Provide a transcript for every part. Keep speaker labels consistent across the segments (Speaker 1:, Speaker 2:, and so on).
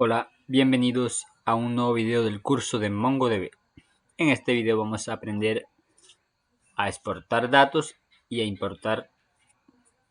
Speaker 1: Hola, bienvenidos a un nuevo video del curso de MongoDB. En este video vamos a aprender a exportar datos y a importar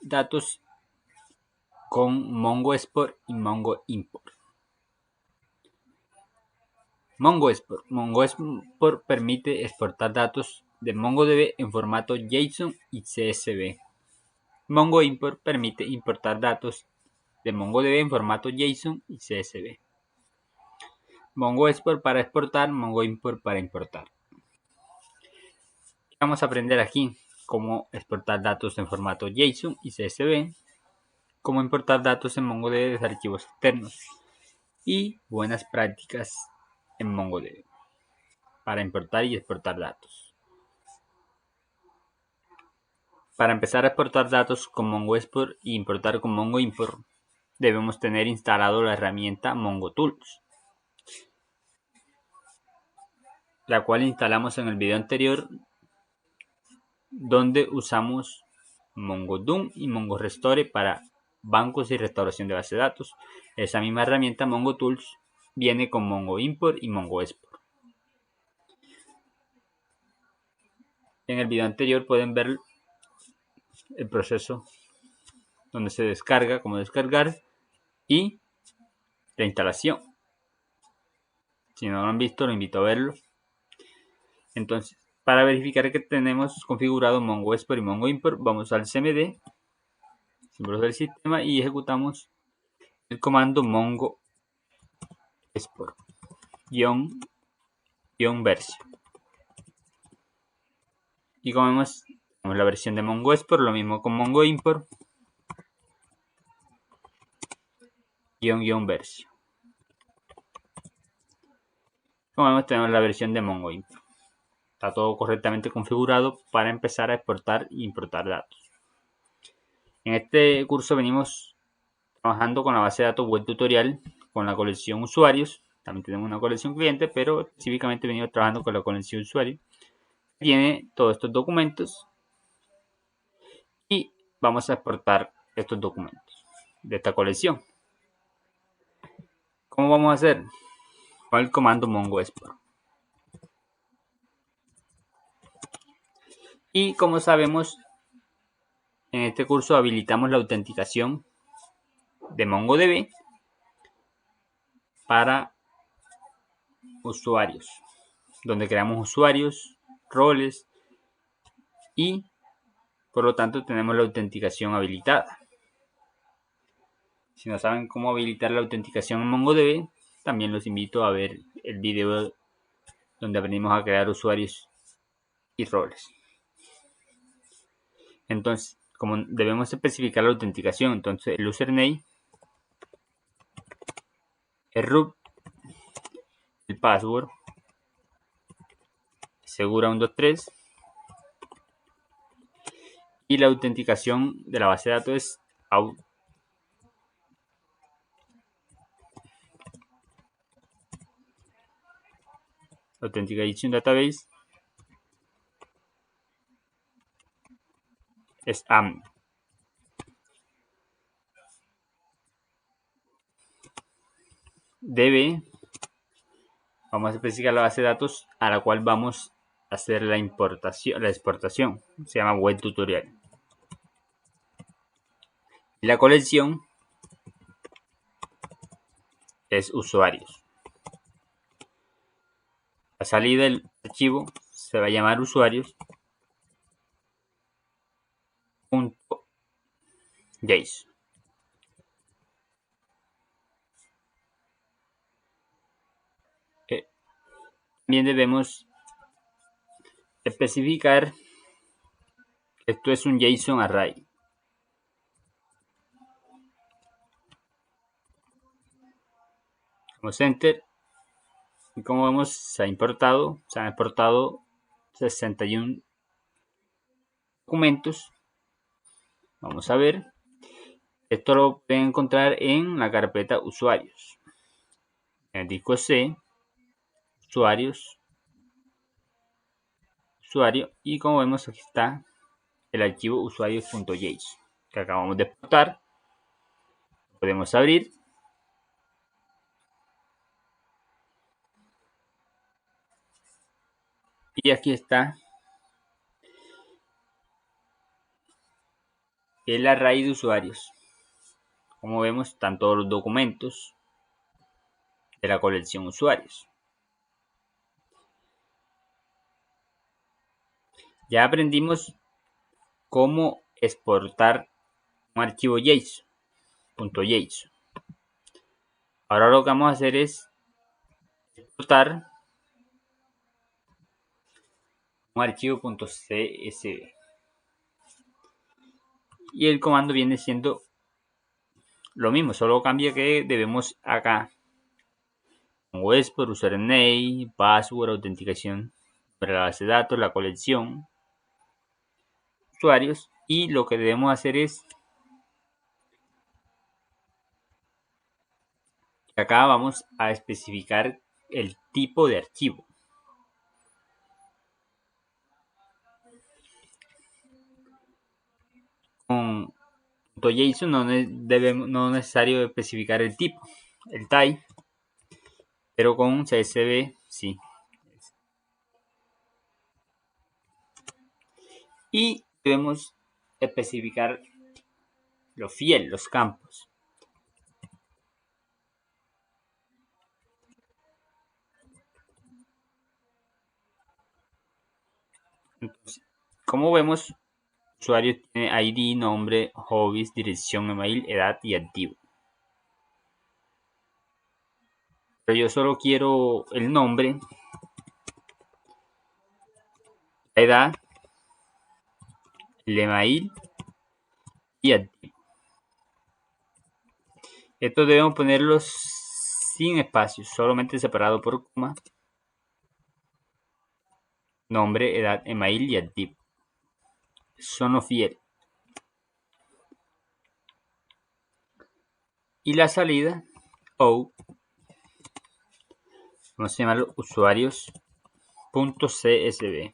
Speaker 1: datos con MongoExport y MongoImport. MongoExport permite exportar datos de MongoDB en formato JSON y CSV. MongoImport permite importar datos de MongoDB en formato JSON y CSV. MongoExport para exportar, MongoImport para importar. Vamos a aprender aquí cómo exportar datos en formato JSON y CSV, cómo importar datos en MongoDB desde archivos externos y buenas prácticas en MongoDB para importar y exportar datos. Para empezar a exportar datos con MongoExport e importar con MongoImport, debemos tener instalado la herramienta MongoTools, la cual instalamos en el video anterior, donde usamos MongoDB y MongoRestore para bancos y restauración de base de datos. Esa misma herramienta MongoTools viene con MongoImport y MongoExport. En el video anterior pueden ver el proceso donde se descarga, cómo descargar y la instalación. Si no lo han visto, lo invito a verlo. Entonces, para verificar que tenemos configurado MongoExport y MongoImport, vamos al cmd, símbolos del sistema, y ejecutamos el comando MongoExport --version. Y como vemos, tenemos la versión de MongoExport, lo mismo con MongoImport --version. Como vemos, tenemos la versión de MongoImport. Está todo correctamente configurado para empezar a exportar e importar datos. En este curso venimos trabajando con la base de datos web tutorial, con la colección usuarios. También tenemos una colección cliente, pero específicamente venimos trabajando con la colección usuario. Tiene todos estos documentos y vamos a exportar estos documentos de esta colección. ¿Cómo vamos a hacer? Con el comando MongoExport. Y como sabemos, en este curso habilitamos la autenticación de MongoDB para usuarios, donde creamos usuarios, roles y por lo tanto tenemos la autenticación habilitada. Si no saben cómo habilitar la autenticación en MongoDB, también los invito a ver el video donde aprendimos a crear usuarios y roles. Entonces, como debemos especificar la autenticación, entonces el username, el root, el password, segura 123 y la autenticación de la base de datos es Authentication Database es AMN. Vamos a especificar la base de datos a la cual vamos a hacer la exportación. Se llama web tutorial. Y la colección es usuarios. La salida del archivo se va a llamar usuarios.json. También debemos especificar que esto es un JSON array. Damos enter y como vemos se han exportado 61 documentos. Vamos a ver. Esto lo pueden encontrar en la carpeta usuarios. En el disco C, usuarios, usuario, y como vemos aquí está el archivo usuarios.json que acabamos de exportar. Podemos abrir Y aquí está el array de usuarios. Como vemos, están todos los documentos de la colección usuarios. Ya aprendimos cómo exportar un archivo JSON, .json. Ahora lo que vamos a hacer es exportar un archivo .csv. Y el comando viene siendo lo mismo, solo cambia que debemos acá como export, username, password, autenticación para la base de datos, la colección, usuarios, y lo que debemos hacer es que acá vamos a especificar el tipo de archivo. Con .json no es necesario especificar el tipo, el type, pero con CSV sí. Y debemos especificar los campos. Entonces, como vemos, usuario tiene ID, nombre, hobbies, dirección, email, edad y activo. Pero yo solo quiero el nombre, la edad, el email y activo. Estos debemos ponerlos sin espacios, solamente separado por coma. Nombre, edad, email y activo. Son fiel. Y la salida, vamos a llamarlo usuarios.csv.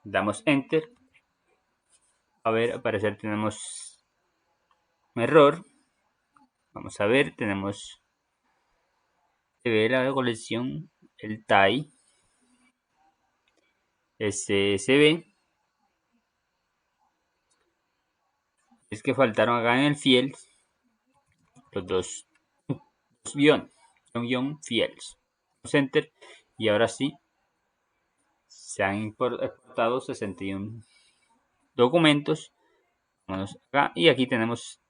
Speaker 1: Damos enter. A ver, al parecer tenemos un error. Vamos a ver, tenemos la colección, el TAI, CSV. Es que faltaron acá en el fields los dos guión fields. Enter y ahora sí se han exportado 61 documentos. Vamos acá y aquí tenemos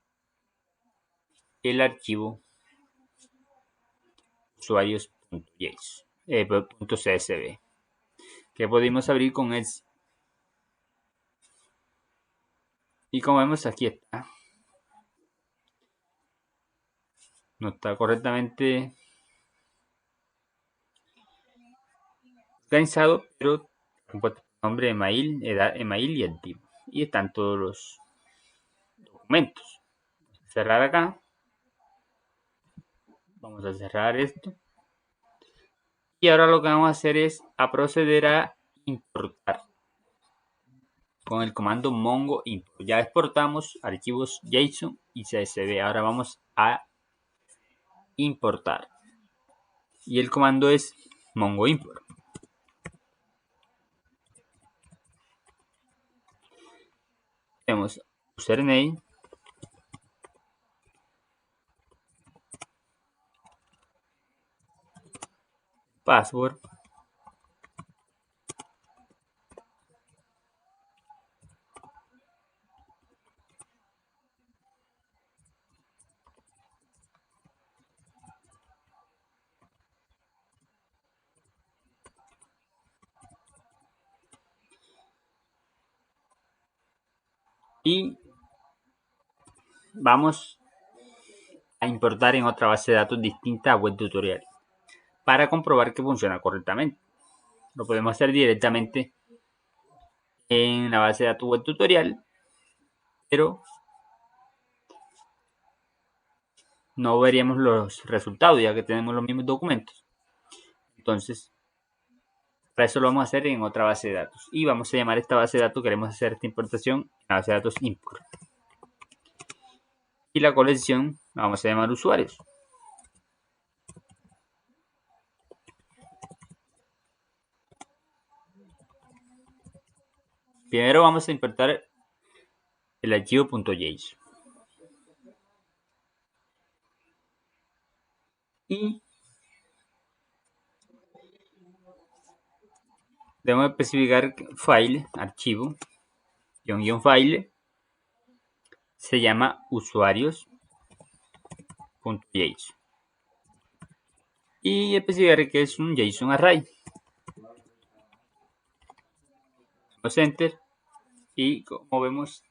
Speaker 1: el archivo usuarios.csv que podemos abrir con el. Y como vemos aquí está. No está correctamente organizado, pero nombre, email, edad, email y activo. Y están todos los documentos. Cerrar acá. Vamos a cerrar esto. Y ahora lo que vamos a hacer es a proceder a importar con el comando mongo import. Ya exportamos archivos JSON y CSV. Ahora vamos a importar. Y el comando es mongo import. Tenemos username, password, y vamos a importar en otra base de datos distinta a web tutorial para comprobar que funciona correctamente. Lo podemos hacer directamente en la base de datos web tutorial, pero no veríamos los resultados ya que tenemos los mismos documentos. Entonces, para eso lo vamos a hacer en otra base de datos. Y vamos a llamar a esta base de datos, queremos hacer esta importación en la base de datos import. Y la colección la vamos a llamar usuarios. Primero vamos a importar el archivo .json. Y debemos especificar file, archivo, _file, se llama usuarios.json. Y especificar que es un JSON array. Damos enter y como vemos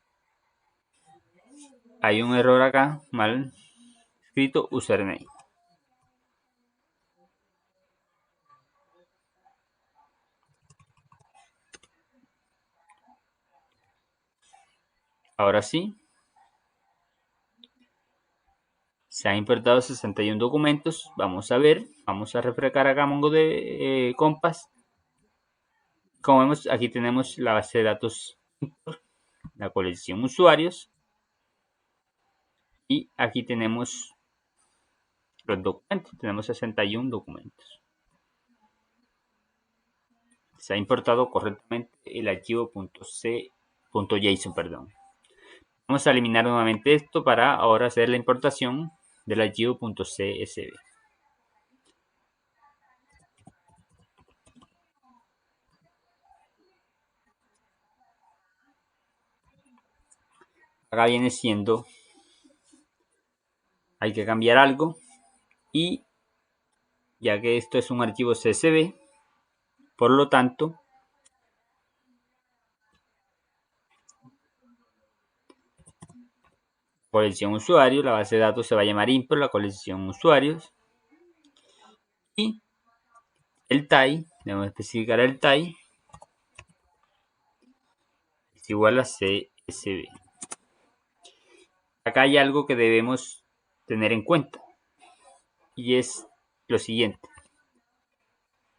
Speaker 1: hay un error acá, mal escrito, username. Ahora sí, se han importado 61 documentos. Vamos a ver, vamos a refrescar acá MongoDB Compass. Como vemos, aquí tenemos la base de datos, la colección usuarios. Y aquí tenemos los documentos. Tenemos 61 documentos. Se ha importado correctamente el archivo .json, perdón. Vamos a eliminar nuevamente esto para ahora hacer la importación del archivo .csv. Acá viene siendo, hay que cambiar algo, y ya que esto es un archivo csv, por lo tanto colección usuarios, la base de datos se va a llamar import la colección usuarios, y el TAI, debemos especificar el TAI es igual a csv. Acá hay algo que debemos tener en cuenta y es lo siguiente: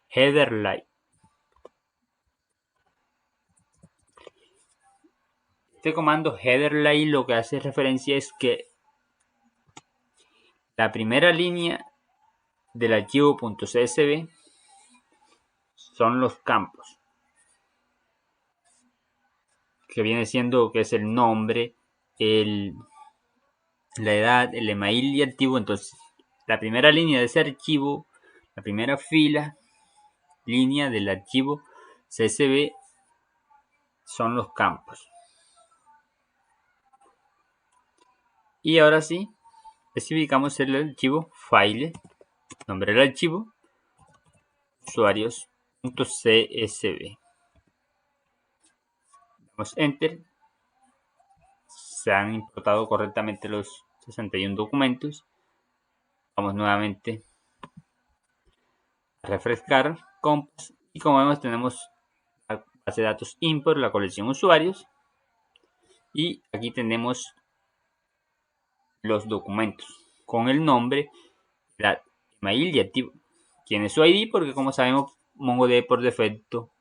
Speaker 1: header line. Este comando header line lo que hace referencia es que la primera línea del archivo .csv son los campos, que viene siendo que es el nombre, la edad, el email y archivo. Entonces, la primera línea de ese archivo, la primera línea del archivo csv son los campos. Y ahora sí, especificamos el archivo file, nombre del archivo, usuarios.csv. Damos enter. Se han importado correctamente los 61 documentos. Vamos nuevamente a refrescar Compass y como vemos tenemos la base de datos import, la colección usuarios, y aquí tenemos los documentos con el nombre, la email y activo. Tiene su ID porque, como sabemos, MongoDB por defecto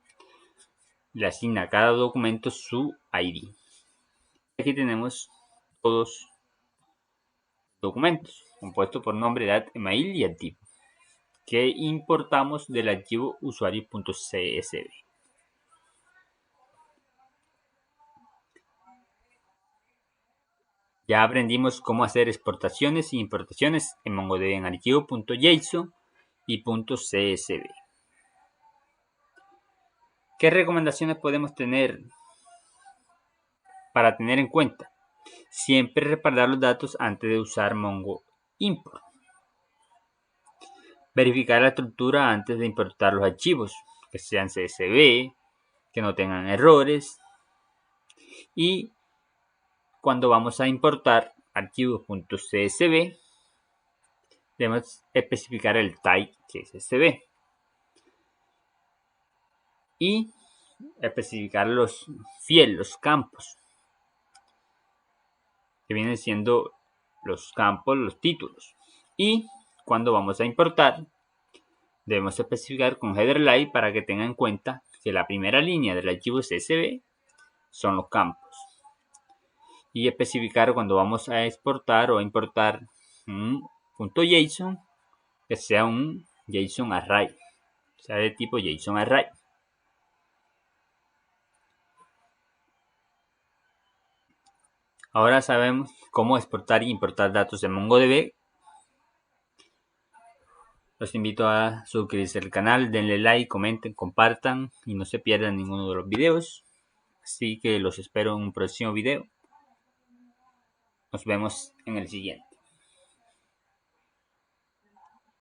Speaker 1: le asigna a cada documento su ID. Aquí tenemos todos documentos compuestos por nombre, edad, email y activo que importamos del archivo usuario.csv. Ya aprendimos cómo hacer exportaciones e importaciones en MongoDB en archivo.json y .csv. ¿Qué recomendaciones podemos tener para tener en cuenta? Siempre respaldar los datos antes de usar Mongo Import. Verificar la estructura antes de importar los archivos, que sean CSV, que no tengan errores. Y cuando vamos a importar archivos.csv, debemos especificar el type CSV y especificar los campos, que vienen siendo los campos, los títulos. Y cuando vamos a importar, debemos especificar con header line para que tengan en cuenta que la primera línea del archivo CSV son los campos. Y especificar cuando vamos a exportar o a importar un .json que sea un JSON array, sea de tipo JSON array. Ahora sabemos cómo exportar e importar datos de MongoDB. Los invito a suscribirse al canal, denle like, comenten, compartan y no se pierdan ninguno de los videos. Así que los espero en un próximo video. Nos vemos en el siguiente.